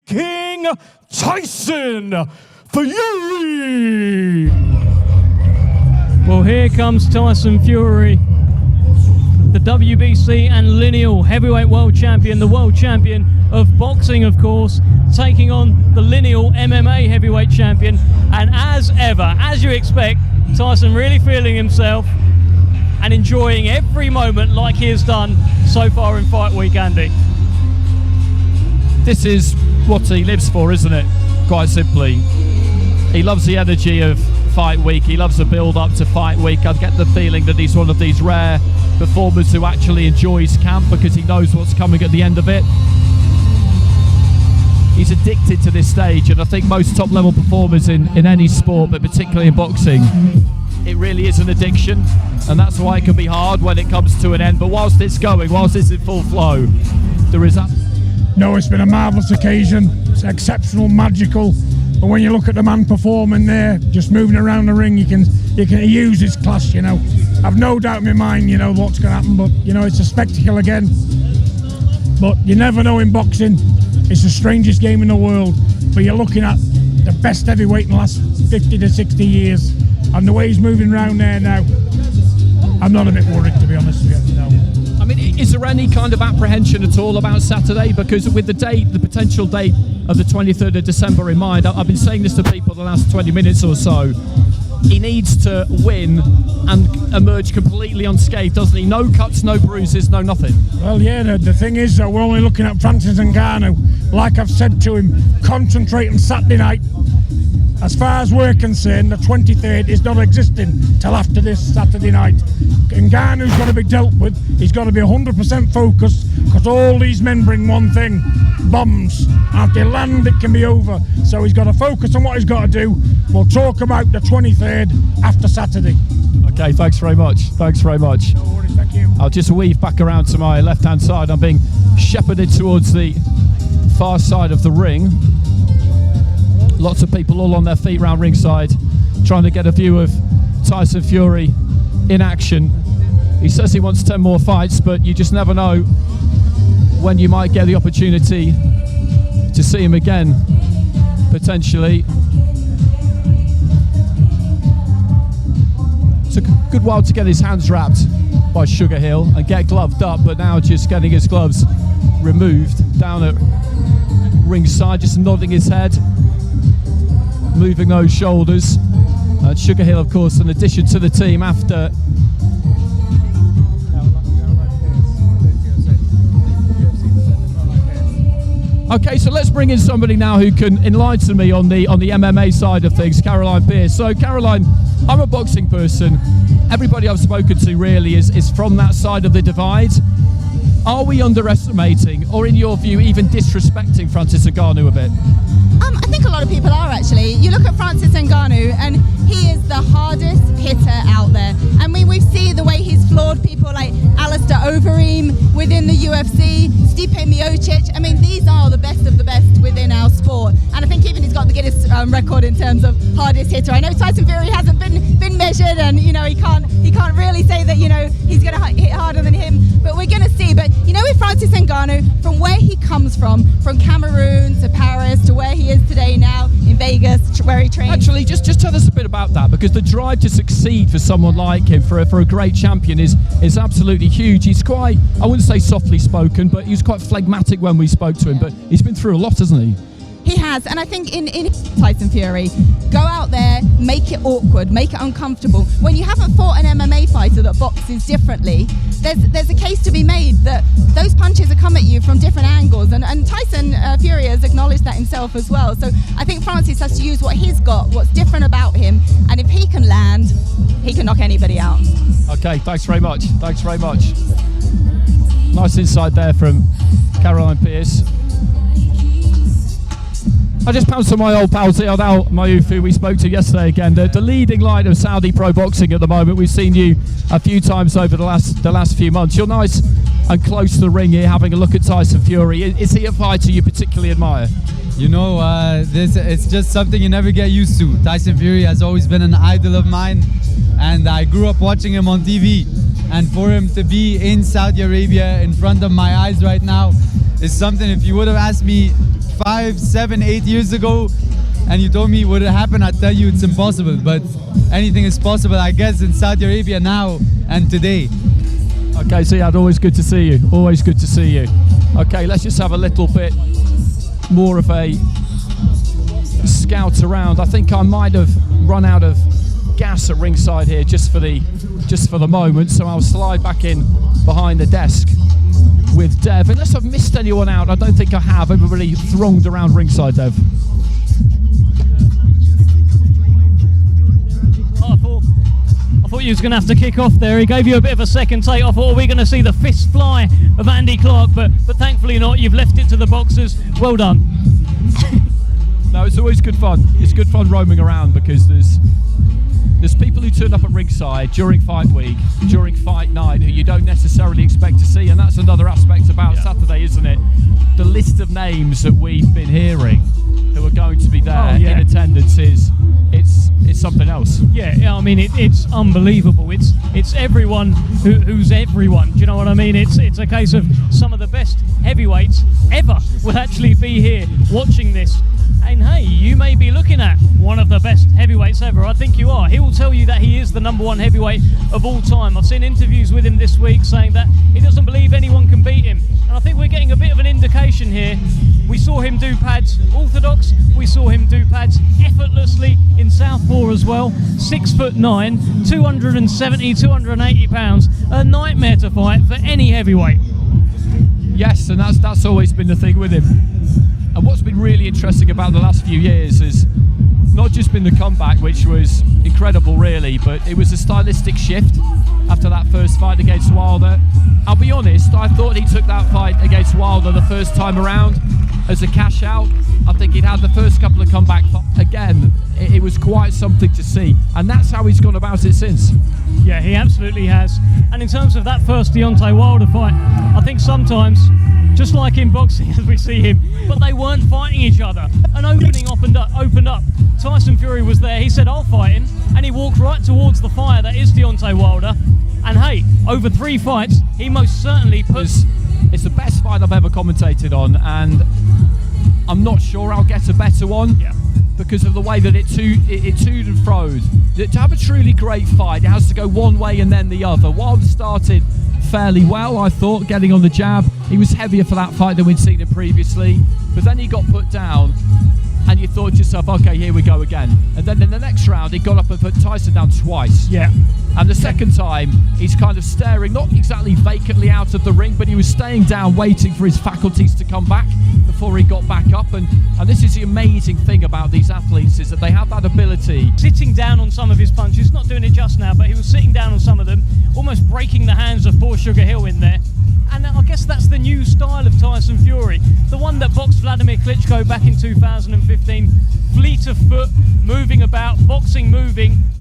King Tyson Fury. Well, here comes Tyson Fury, the WBC and lineal heavyweight world champion, the world champion of boxing, of course, taking on the lineal MMA heavyweight champion. And as ever, as you expect, Tyson really feeling himself and enjoying every moment like he has done so far in Fight Week, Andy. This is what he lives for, isn't it? Quite simply. He loves the energy of Fight Week. He loves the build up to Fight Week. I get the feeling that he's one of these rare performers who actually enjoys camp because he knows what's coming at the end of it. He's addicted to this stage, and I think most top level performers in any sport, but particularly in boxing, it really is an addiction, and that's why it can be hard when it comes to an end. But whilst it's going, whilst it's in full flow, there is that. No, it's been a marvellous occasion. It's exceptional, magical. But when you look at the man performing there, just moving around the ring, you can use his class, you know. I've no doubt in my mind, you know, what's going to happen, but, you know, it's a spectacle again. But you never know in boxing. It's the strangest game in the world. But you're looking at the best heavyweight in the last 50 to 60 years. And the way he's moving around there now, I'm not a bit worried, to be honest with you, no. I mean, is there any kind of apprehension at all about Saturday? Because with the date, the potential date of the 23rd of December in mind, I've been saying this to people the last 20 minutes or so, he needs to win and emerge completely unscathed, doesn't he? No cuts, no bruises, no nothing. Well, yeah, the thing is, we're only looking at Francis Ngannou. Like I've said to him, concentrate on Saturday night. As far as we're concerned, the 23rd is not existing till after this Saturday night. Ngannou's got to be dealt with. He's got to be 100% focused, because all these men bring one thing: bombs. And if they land, it can be over. So he's got to focus on what he's got to do. We'll talk about the 23rd after Saturday. Okay, thanks very much. Thanks very much. No worries, thank you. I'll just weave back around to my left-hand side. I'm being shepherded towards the far side of the ring. Lots of people all on their feet round ringside, trying to get a view of Tyson Fury in action. He says he wants 10 more fights, but you just never know when you might get the opportunity to see him again, potentially. Took a good while to get his hands wrapped by Sugar Hill and get gloved up, but now just getting his gloves removed down at ringside, just nodding his head, moving those shoulders. Sugar Hill, of course, an addition to the team after Okay, so let's bring in somebody now who can enlighten me on the MMA side of things, Caroline Pierce. So Caroline, I'm a boxing person. Everybody I've spoken to really is from that side of the divide. Are we underestimating, or in your view, even disrespecting Francis Ngannou a bit? I think a lot of people are, actually. You look at Francis Ngannou and he is the hardest hitter out there. I mean, we see the way he's floored people like Alistair Overeem within the UFC, Stipe Miocic. I mean, these are the best of the best within our sport. And I think even he's got the Guinness record in terms of hardest hitter. I know Tyson Fury hasn't been measured, and you know he can't really say that he's going to hit harder than him. But we're going to see. But with Francis Ngannou, from where he comes from Cameroon to Paris to where he is today now in Vegas, where he trains. Actually, just tell us a bit about that, because the drive to succeed for someone like him, for a great champion, is absolutely huge. He's quite, I wouldn't say softly spoken, but he was quite phlegmatic when we spoke to him, but he's been through a lot, hasn't he? He has, and I think in Tyson Fury, go out there, make it awkward, make it uncomfortable. When you haven't fought an MMA fighter that boxes differently, there's a case to be made that those punches are come at you from different angles, and Tyson Fury has acknowledged that himself as well. So I think Francis has to use what he's got, what's different about him, and if he can land, he can knock anybody out. Okay, thanks very much. Thanks very much. Nice insight there from Caroline Pierce. I just pounced on my old pal Ziad Al Mayouf, who we spoke to yesterday again, the leading light of Saudi pro boxing at the moment. We've seen you a few times over the last few months. You're nice and close to the ring here, having a look at Tyson Fury. Is he a fighter you particularly admire? You know, it's just something you never get used to. Tyson Fury has always been an idol of mine, and I grew up watching him on TV. And for him to be in Saudi Arabia in front of my eyes right now is something, if you would have asked me 5, 7, 8 years ago, and you told me would it happen, I'd tell you it's impossible. But anything is possible, I guess, in Saudi Arabia now and today. Okay, Ziad, always good to see you. Always good to see you. Okay, let's just have a little bit more of a scout around. I think I might have run out of gas at ringside here just for the moment, so I'll slide back in behind the desk with Dev. Unless I've missed anyone out, I don't think I have. Everybody thronged around ringside, Dev. I thought you was going to have to kick off there. He gave you a bit of a second take. I thought, are we going to see the fist fly of Andy Clark? But thankfully not. You've left it to the boxers. Well done. No, it's always good fun. It's good fun roaming around because there's people who turn up at ringside during fight week, during fight night, who you don't necessarily expect to see, and that's another aspect about Saturday, isn't it? The list of names that we've been hearing who are going to be there in attendance it's something else. Yeah, I mean it's unbelievable. It's everyone who's everyone. Do you know what I mean? It's a case of some of the best heavyweights ever will actually be here watching this. And hey, you may be looking at one of the best heavyweights ever. I think you are. He will tell you that he is the #1 heavyweight of all time. I've seen interviews with him this week saying that he doesn't believe anyone can beat him. And I think we're getting a bit of an indication here. We saw him do pads orthodox. We saw him do pads effortlessly in southpaw as well. 6'9", 270, 280 pounds. A nightmare to fight for any heavyweight. Yes, and that's always been the thing with him. And what's been really interesting about the last few years has not just been the comeback, which was incredible really, but it was a stylistic shift after that first fight against Wilder. I'll be honest, I thought he took that fight against Wilder the first time around as a cash out. I think he'd had the first couple of comeback fights. Again, it was quite something to see, and that's how he's gone about it since. Yeah, he absolutely has. And in terms of that first Deontay Wilder fight, I think sometimes, just like in boxing as we see him, but they weren't fighting each other. An opening opened up. Tyson Fury was there, he said, I'll fight him, and he walked right towards the fire that is Deontay Wilder. And hey, over 3 fights, he most certainly puts... It's the best fight I've ever commentated on, and I'm not sure I'll get a better one. Yeah. Because of the way that it toed and froed. To have a truly great fight, it has to go one way and then the other. Wilder started fairly well, I thought, getting on the jab. He was heavier for that fight than we'd seen him previously, but then he got put down, and you thought to yourself, okay, here we go again. And then in the next round, he got up and put Tyson down twice. Yeah. And the second time, he's kind of staring, not exactly vacantly out of the ring, but he was staying down, waiting for his faculties to come back before he got back up. And this is the amazing thing about these athletes, is that they have that ability. Sitting down on some of his punches, not doing it just now, but he was sitting down on some of them, almost breaking the hands of poor Sugar Hill in there. And I guess that's the new style of Tyson Fury, the one that boxed Vladimir Klitschko back in 2015. Fleet of foot, moving about, boxing moving.